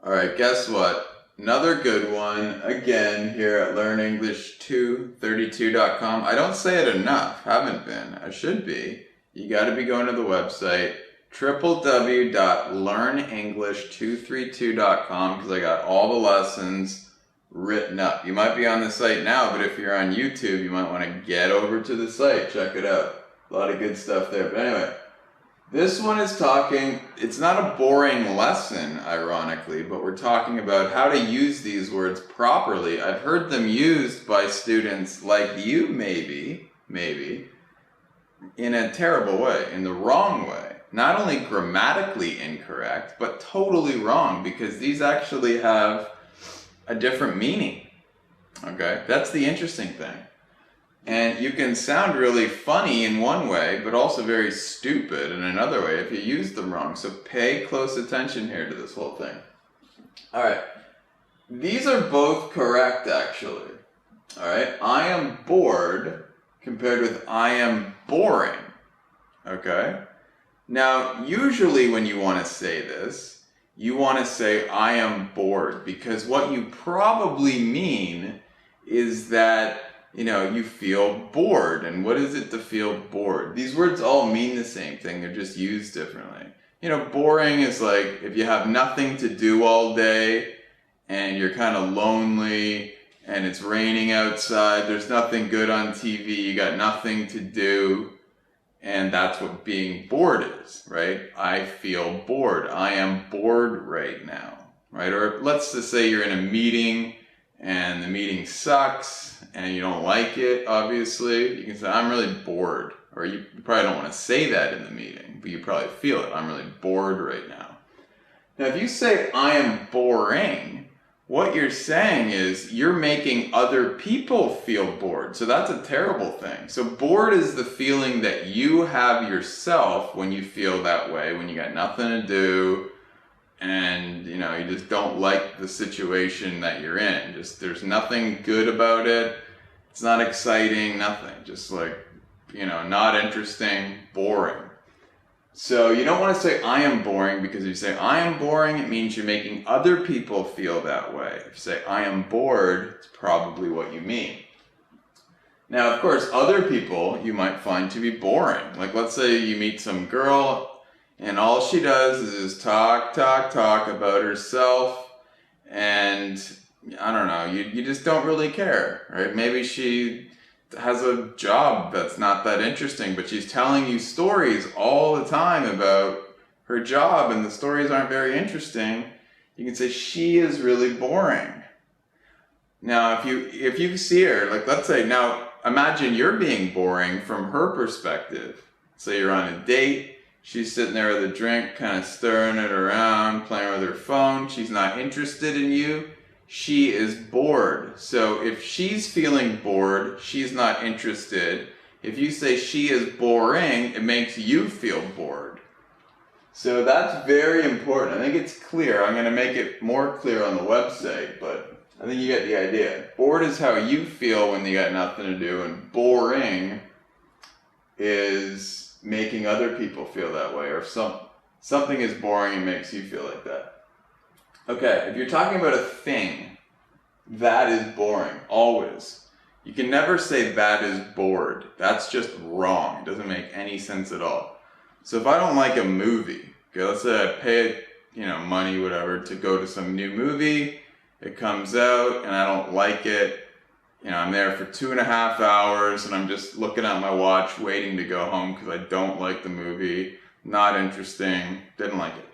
Alright, guess what? Another good one, again, here at LearnEnglish232.com. I don't say it enough, haven't been. I should be. You gotta be going to the website, www.learnenglish232.com, because I got all the lessons written up. You might be on the site now, but if you're on YouTube, you might want to get over to the site, check it out. A lot of good stuff there. But anyway, this one is talking, it's not a boring lesson, ironically, but we're talking about how to use these words properly. I've heard them used by students like you, maybe, in a terrible way, in the wrong way. Not only grammatically incorrect, but totally wrong, because these actually have a different meaning. Okay? That's the interesting thing. And you can sound really funny in one way, but also very stupid in another way if you use them wrong. So pay close attention here to this whole thing. Alright. These are both correct, actually. Alright? I am bored compared with I am boring. Okay? Now, usually when you want to say this, you want to say I am bored, because what you probably mean is that you feel bored. And what is it to feel bored? These words all mean the same thing, they're just used differently. Boring is like if you have nothing to do all day and you're kind of lonely and it's raining outside, there's nothing good on TV, you got nothing to do, and that's what being bored is, right? I feel bored. I am bored right now, right? Or let's just say you're in a meeting and the meeting sucks and you don't like it, obviously. You can say, I'm really bored. Or you probably don't want to say that in the meeting, but you probably feel it. I'm really bored right now. Now, if you say, I am boring, what you're saying is you're making other people feel bored. So that's a terrible thing. So bored is the feeling that you have yourself when you feel that way, when you got nothing to do, and you just don't like the situation that you're in. Just there's nothing good about it. It's not exciting, nothing. Just like, not interesting, boring. So you don't want to say I am boring, because if you say I am boring, it means you're making other people feel that way. If you say I am bored, it's probably what you mean. Now, of course, other people you might find to be boring. Like, let's say you meet some girl and all she does is talk about herself, and I don't know, you just don't really care, right? Maybe she has a job that's not that interesting, but she's telling you stories all the time about her job, and the stories aren't very interesting. You can say she is really boring. Now, if you see her, like let's say, now imagine you're being boring from her perspective. Say you're on a date. She's sitting there with a drink, kind of stirring it around, playing with her phone. She's not interested in you. She is bored. So if she's feeling bored, she's not interested. If you say she is boring, it makes you feel bored. So that's very important. I think it's clear. I'm going to make it more clear on the website, but I think you get the idea. Bored is how you feel when you got nothing to do, and boring is making other people feel that way, or something is boring and makes you feel like that. Okay, if you're talking about a thing, that is boring, always. You can never say that is bored. That's just wrong. It doesn't make any sense at all. So if I don't like a movie, okay, let's say I pay money, whatever, to go to some new movie, it comes out and I don't like it. I'm there for 2.5 hours and I'm just looking at my watch waiting to go home because I don't like the movie. Not interesting. Didn't like it.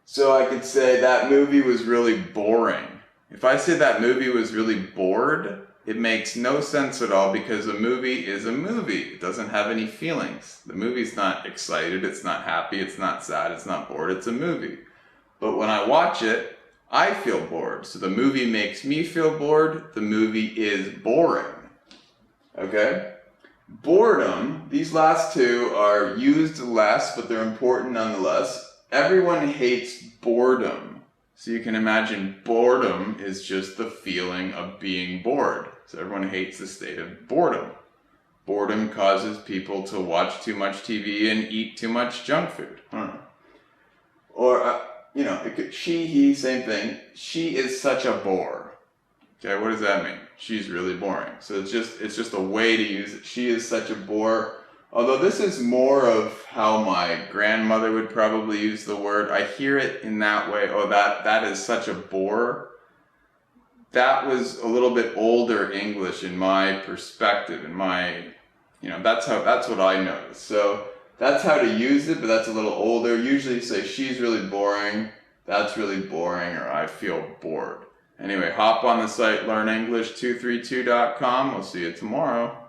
So I could say that movie was really boring. If I say that movie was really bored, it makes no sense at all, because a movie is a movie. It doesn't have any feelings. The movie's not excited, it's not happy, it's not sad, it's not bored, it's a movie. But when I watch it, I feel bored. So the movie makes me feel bored. The movie is boring. Okay? Boredom, these last two are used less, but they're important nonetheless. Everyone hates boredom. So you can imagine boredom is just the feeling of being bored. So everyone hates the state of boredom. Boredom causes people to watch too much TV and eat too much junk food. I don't know. Or you know, it could, she, he, same thing. She is such a bore. Okay, what does that mean? She's really boring. So it's just a way to use it. She is such a bore. Although this is more of how my grandmother would probably use the word. I hear it in that way. Oh, that is such a bore. That was a little bit older English in my perspective, in my, you know, that's what I noticed. So that's how to use it, but that's a little older. Usually you say, she's really boring, that's really boring, or I feel bored. Anyway, hop on the site learnenglish232.com. We'll see you tomorrow.